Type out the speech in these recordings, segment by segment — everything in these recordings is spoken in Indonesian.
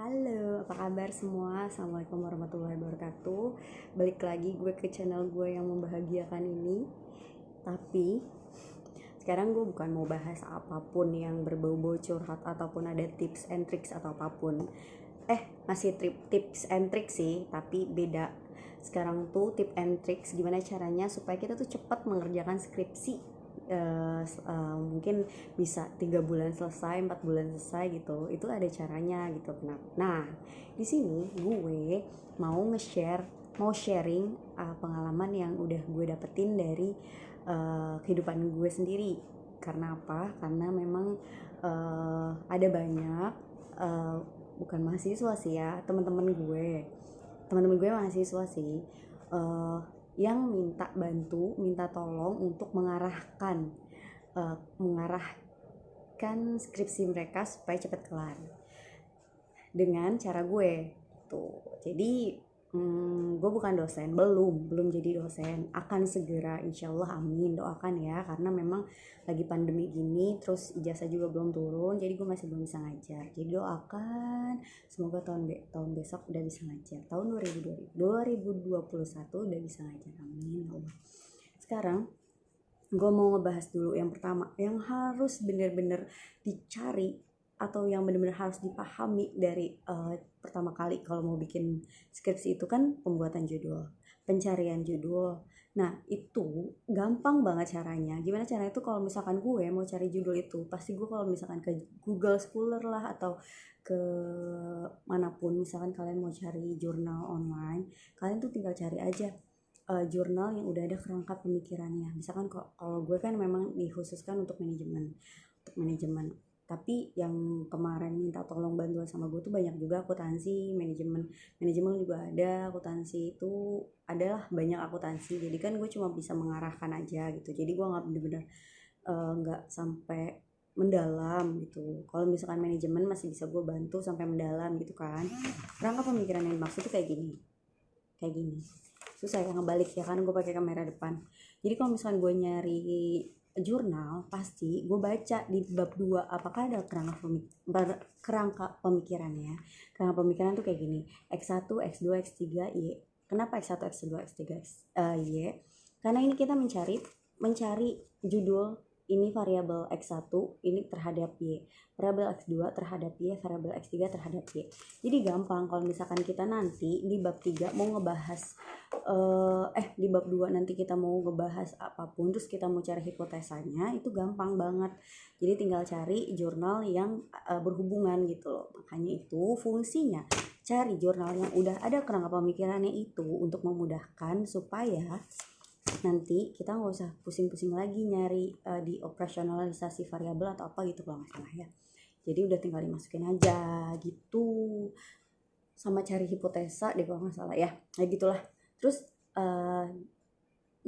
Halo, apa kabar semua? Assalamualaikum warahmatullahi wabarakatuh. Balik lagi gue ke channel gue yang membahagiakan ini. Tapi sekarang gue bukan mau bahas apapun yang berbau-bau curhat ataupun ada tips and tricks atau apapun. Masih tips and tricks sih, tapi beda. Sekarang tuh tips and tricks gimana caranya supaya kita tuh cepat mengerjakan skripsi. Mungkin bisa 3 bulan selesai, 4 bulan selesai gitu. Itu ada caranya gitu. Nah, di sini gue mau sharing pengalaman yang udah gue dapetin dari kehidupan gue sendiri. Karena apa? Karena memang ada banyak bukan mahasiswa sih ya, teman-teman gue mahasiswa sih, yang minta tolong untuk mengarahkan skripsi mereka supaya cepat kelar dengan cara gue tuh. Jadi gue bukan dosen, belum jadi dosen, akan segera insyaallah, amin, doakan ya, karena memang lagi pandemi gini, terus ijazah juga belum turun, jadi gue masih belum bisa ngajar. Jadi doakan semoga tahun besok udah bisa ngajar, tahun 2021 udah bisa ngajar, amin ya Allah. Sekarang gue mau ngebahas dulu yang pertama, yang harus bener-bener dicari atau yang benar-benar harus dipahami dari pertama kali kalau mau bikin skripsi itu kan pembuatan judul, pencarian judul. Nah itu gampang banget caranya. Gimana caranya itu? Kalau misalkan gue mau cari judul itu, pasti gue kalau misalkan ke Google Scholar lah atau ke manapun, misalkan kalian mau cari jurnal online, kalian tuh tinggal cari aja jurnal yang udah ada kerangka pemikirannya. Misalkan kalau gue kan memang dikhususkan untuk manajemen. Tapi yang kemarin minta tolong bantuan sama gue tuh banyak juga akuntansi, manajemen juga ada, akuntansi itu adalah banyak akuntansi. Jadi kan gue cuma bisa mengarahkan aja gitu. Jadi gue nggak bener-bener nggak sampai mendalam gitu. Kalau misalkan manajemen masih bisa gue bantu sampai mendalam gitu kan. Kerangka pemikiran yang dimaksud tuh kayak gini. Susah ya ngebalik ya kan, gue pakai kamera depan. Jadi kalau misalkan gue nyari jurnal, pasti gue baca di bab 2 apakah ada kerangka pemikirannya. Kerangka pemikiran tuh kayak gini: X1, X2, X3, Y. Kenapa X1, X2, X3, Y? Karena ini kita mencari judul, ini variabel X1 ini terhadap Y, variabel X2 terhadap Y, variabel X3 terhadap Y. Jadi gampang kalau misalkan kita nanti di bab 3 mau ngebahas di bab 2 nanti kita mau ngebahas apapun, terus kita mau cari hipotesanya, itu gampang banget. Jadi tinggal cari jurnal yang berhubungan gitu loh. Makanya itu fungsinya cari jurnal yang udah ada kerangka pemikirannya itu untuk memudahkan supaya nanti kita nggak usah pusing-pusing lagi nyari di operasionalisasi variabel atau apa gitu kalau nggak salah ya. Jadi udah tinggal dimasukin aja gitu, sama cari hipotesa deh kalau nggak salah ya, kayak gitulah. Terus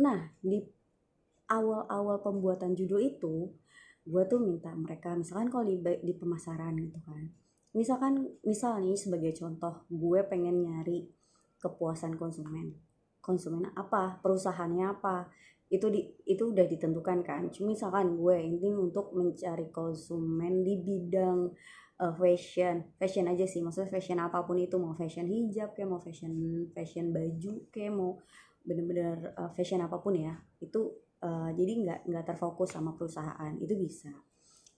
nah di awal-awal pembuatan judul itu gue tuh minta mereka, misalkan kalau di pemasaran gitu kan, misalnya sebagai contoh, gue pengen nyari kepuasan konsumen apa, perusahaannya apa, itu udah ditentukan kan. Cuma misalkan gue ini untuk mencari konsumen di bidang fashion aja sih, maksudnya fashion apapun itu, mau fashion hijab kayak mau fashion baju kayak mau bener-bener fashion apapun ya itu. Jadi nggak terfokus sama perusahaan, itu bisa.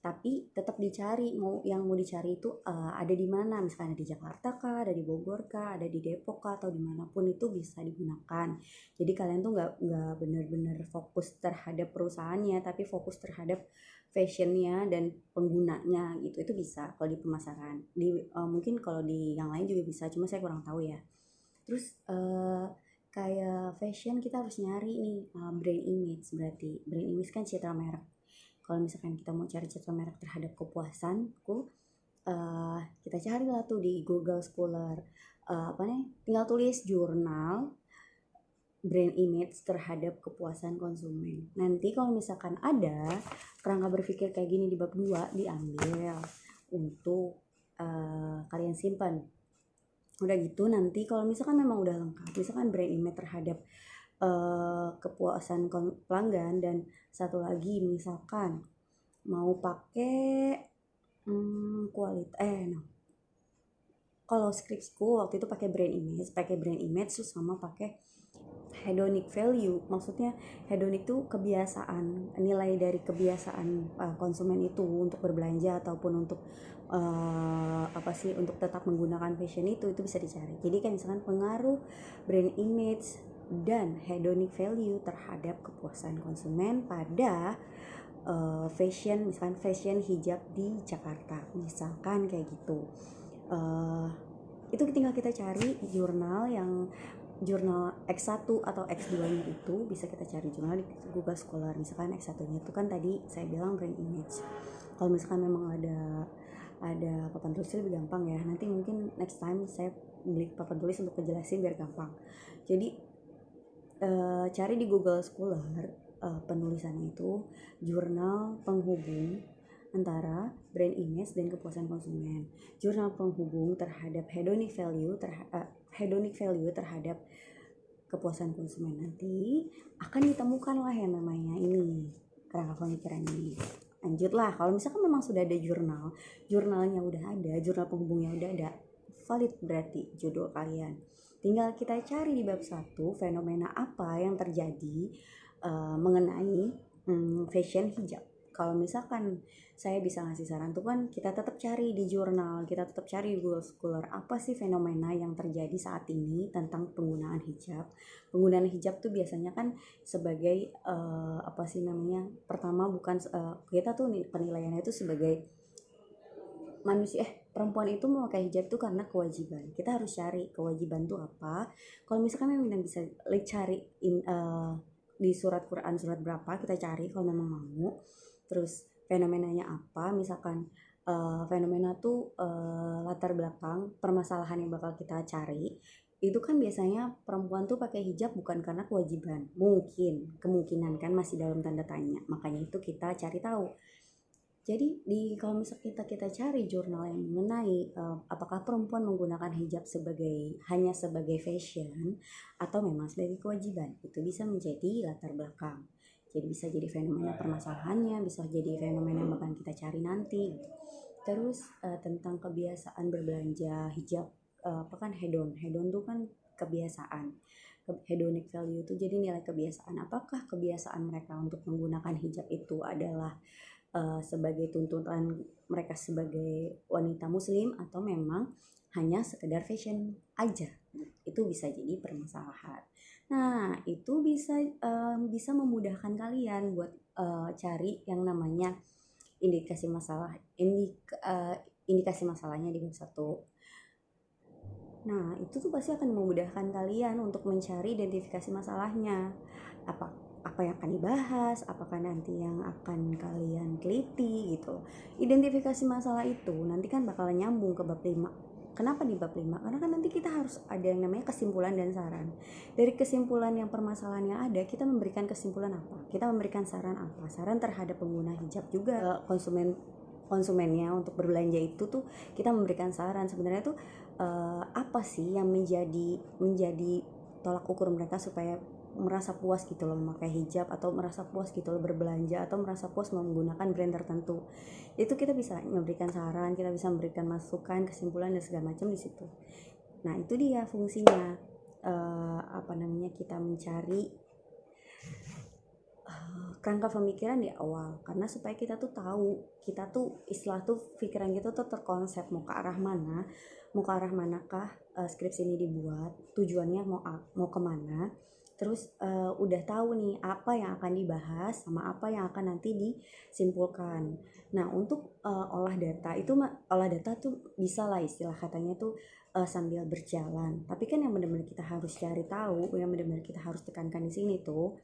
Tapi tetap dicari, yang mau dicari itu ada di mana, misalnya di Jakarta kah, ada di Bogor kah, ada di Depok kah, atau dimanapun itu bisa digunakan. Jadi kalian tuh nggak bener-bener fokus terhadap perusahaannya, tapi fokus terhadap fashionnya dan penggunanya gitu. Itu bisa kalau di pemasaran. Mungkin kalau di yang lain juga bisa, cuma saya kurang tahu ya. Terus kayak fashion kita harus nyari nih brand image. Berarti brand image kan citra merek. Kalau misalkan kita mau cari citra merek terhadap kepuasanku, kita cari lah tuh di Google Scholar, tinggal tulis jurnal brand image terhadap kepuasan konsumen. Nanti kalau misalkan ada kerangka berpikir kayak gini di bab 2, diambil untuk kalian simpan. Udah gitu nanti kalau misalkan memang udah lengkap, misalkan brand image terhadap kepuasan pelanggan, dan satu lagi misalkan mau pakai kalau skripsiku waktu itu pakai brand image terus sama pakai hedonic value. Maksudnya hedonic itu kebiasaan, nilai dari kebiasaan konsumen itu untuk berbelanja ataupun untuk untuk tetap menggunakan fashion itu bisa dicari. Jadi kan misalkan pengaruh brand image dan hedonic value terhadap kepuasan konsumen pada misalkan fashion hijab di Jakarta, misalkan kayak gitu. Itu tinggal kita cari jurnal X1 atau X2 nya itu bisa kita cari jurnal di Google Scholar. Misalkan X1 nya itu kan tadi saya bilang brand image. Kalau misalkan memang ada papan tulis lebih gampang ya, nanti mungkin next time saya beli papan tulis untuk kejelasin biar gampang. Jadi cari di Google Scholar, penulisannya itu jurnal penghubung antara brand image dan kepuasan konsumen. Jurnal penghubung terhadap hedonic value terhadap kepuasan konsumen, nanti akan ditemukan lah yang namanya ini kerangka pemikiran ini. Lanjutlah, kalau misalkan memang sudah ada jurnalnya udah ada, jurnal penghubungnya udah ada, valid berarti judul kalian. Tinggal kita cari di bab 1 fenomena apa yang terjadi mengenai fashion hijab. Kalau misalkan saya bisa ngasih saran tuh kan, kita tetap cari di jurnal, kita tetap cari di Google Scholar, apa sih fenomena yang terjadi saat ini tentang penggunaan hijab. Penggunaan hijab tuh biasanya kan sebagai pertama bukan kita tuh penilaiannya itu sebagai manusia perempuan itu memakai hijab itu karena kewajiban. Kita harus cari kewajiban tuh apa. Kalau misalkan memang bisa cari di surat Quran surat berapa, kita cari kalau memang mau. Terus fenomenanya apa, misalkan fenomena tuh latar belakang permasalahan yang bakal kita cari itu kan biasanya perempuan tuh pakai hijab bukan karena kewajiban, kemungkinan kan masih dalam tanda tanya, makanya itu kita cari tahu. Jadi kalau misalnya kita cari jurnal yang mengenai apakah perempuan menggunakan hijab hanya sebagai fashion atau memang sebagai kewajiban, itu bisa menjadi latar belakang. Jadi bisa jadi fenomena permasalahannya, bisa jadi fenomena yang bakal kita cari nanti. Terus tentang kebiasaan berbelanja hijab, hedon tuh kan kebiasaan. Hedonic value itu jadi nilai kebiasaan. Apakah kebiasaan mereka untuk menggunakan hijab itu adalah sebagai tuntutan mereka sebagai wanita muslim atau memang hanya sekedar fashion aja, itu bisa jadi permasalahan. Nah itu bisa memudahkan kalian buat cari yang namanya indikasi masalahnya di bab 1. Nah itu tuh pasti akan memudahkan kalian untuk mencari identifikasi masalahnya, apa yang akan dibahas, apakah nanti yang akan kalian teliti gitu. Identifikasi masalah itu nanti kan bakalan nyambung ke bab 5. Kenapa di bab 5? Karena kan nanti kita harus ada yang namanya kesimpulan dan saran. Dari kesimpulan yang permasalahan yang ada, kita memberikan kesimpulan apa? Kita memberikan saran apa? Saran terhadap pengguna hijab juga, konsumennya untuk berbelanja itu tuh kita memberikan saran. Sebenarnya tuh apa sih yang menjadi tolak ukur mereka supaya merasa puas gitu loh memakai hijab, atau merasa puas gitu loh berbelanja, atau merasa puas menggunakan brand tertentu. Itu kita bisa memberikan saran, kita bisa memberikan masukan, kesimpulan dan segala macam di situ. Nah itu dia fungsinya kita mencari kerangka pemikiran di awal, karena supaya kita tuh tahu, kita tuh istilah tuh pikiran kita tuh terkonsep mau ke arah manakah skripsi ini dibuat, tujuannya mau kemana. Terus udah tahu nih apa yang akan dibahas sama apa yang akan nanti disimpulkan. Nah untuk olah data tuh bisa lah istilah katanya tuh sambil berjalan. Tapi kan yang benar-benar kita harus cari tahu, yang benar-benar kita harus tekankan di sini tuh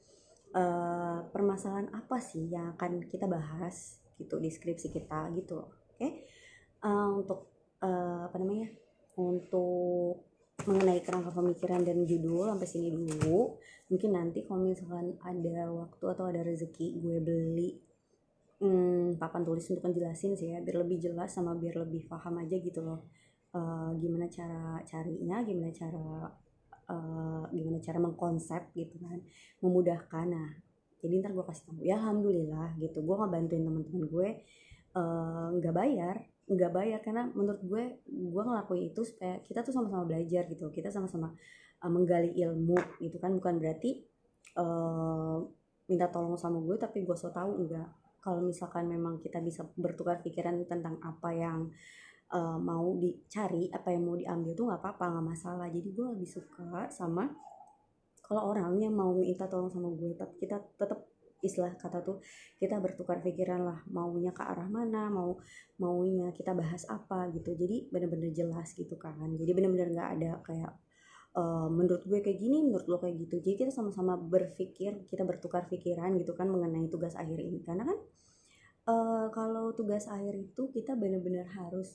permasalahan apa sih yang akan kita bahas gitu di skripsi kita gitu loh. Oke. Untuk untuk mengenai kerangka pemikiran dan judul sampai sini dulu. Mungkin nanti kalau misalkan ada waktu atau ada rezeki, gue beli papan tulis untuk menjelasin sih ya, biar lebih jelas sama biar lebih paham aja gitu loh. Gimana cara carinya, gimana cara mengkonsep gitu kan, memudahkan. Nah jadi ntar gue kasih tahu ya, alhamdulillah gitu, gue ngebantuin teman-teman gue nggak bayar nggak bayar, karena menurut gue ngelakuin itu supaya kita tuh sama-sama belajar gitu, kita sama-sama menggali ilmu gitu kan. Bukan berarti minta tolong sama gue tapi gue so tau, enggak. Kalau misalkan memang kita bisa bertukar pikiran tentang apa yang mau dicari, apa yang mau diambil tuh nggak apa-apa, nggak masalah. Jadi gue lebih suka sama kalau orang yang mau minta tolong sama gue tapi kita tetap, istilah kata tuh, kita bertukar pikiran lah, maunya ke arah mana, maunya kita bahas apa gitu. Jadi bener-bener jelas gitu kan, jadi bener-bener nggak ada kayak menurut gue kayak gini, menurut lo kayak gitu. Jadi kita sama-sama berpikir, kita bertukar pikiran gitu kan mengenai tugas akhir ini. Karena kan kalau tugas akhir itu kita benar-benar harus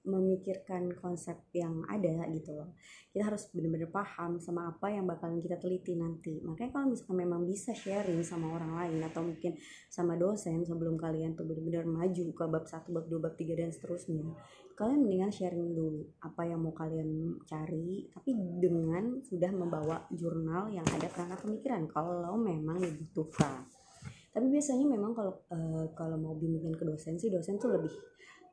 memikirkan konsep yang ada gitu loh. Kita harus benar-benar paham sama apa yang bakalan kita teliti nanti. Makanya kalau misalkan memang bisa sharing sama orang lain atau mungkin sama dosen sebelum kalian tuh benar-benar maju ke bab 1, bab 2, bab 3 dan seterusnya, kalian mendingan sharing dulu apa yang mau kalian cari, tapi dengan sudah membawa jurnal yang ada kerangka pemikiran kalau memang dibutuhkan. Tapi biasanya memang kalau mau bimbingan ke dosen sih, dosen tuh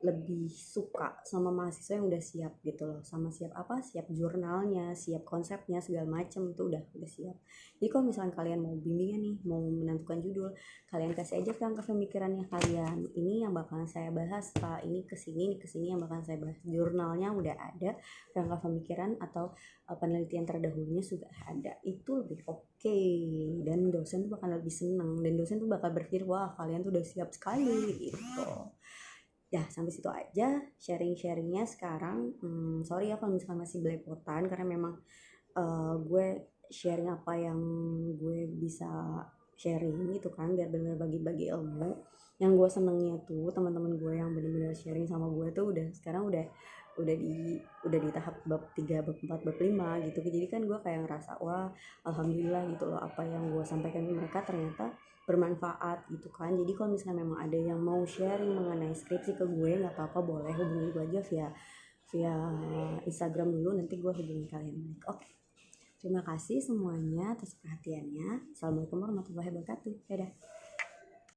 lebih suka sama mahasiswa yang udah siap gitu loh, sama siap apa, siap jurnalnya, siap konsepnya, segala macam itu udah siap. Jadi kalau misalkan kalian mau bimbingan nih, mau menentukan judul, kalian kasih aja kerangka pemikirannya kalian, ini yang bakalan saya bahas Pak, ini kesini yang bakalan saya bahas. Jurnalnya udah ada, kerangka pemikiran atau penelitian terdahulunya sudah ada, itu lebih oke. Dan dosen tuh bakal lebih senang, dan dosen tuh bakal berpikir wah kalian tuh udah siap sekali gitu. Ya sampai situ aja sharing-sharingnya sekarang. Sorry ya kalau misalkan masih belepotan, karena memang gue sharing apa yang gue bisa sharing gitu kan, biar bener bagi-bagi ilmu. Yang gue senengnya tuh teman-teman gue yang bener-bener sharing sama gue tuh sekarang udah di tahap bab 3, bab 4, bab 5 gitu. Jadi kan gue kayak ngerasa wah alhamdulillah gitu loh, apa yang gue sampaikan ke mereka ternyata bermanfaat gitu kan. Jadi kalau misalnya memang ada yang mau sharing mengenai skripsi ke gue, nggak apa-apa, boleh hubungi gue aja via Instagram dulu, nanti gue hubungi kalian. Oke, terima kasih semuanya atas perhatiannya. Assalamualaikum warahmatullahi wabarakatuh. Dadah.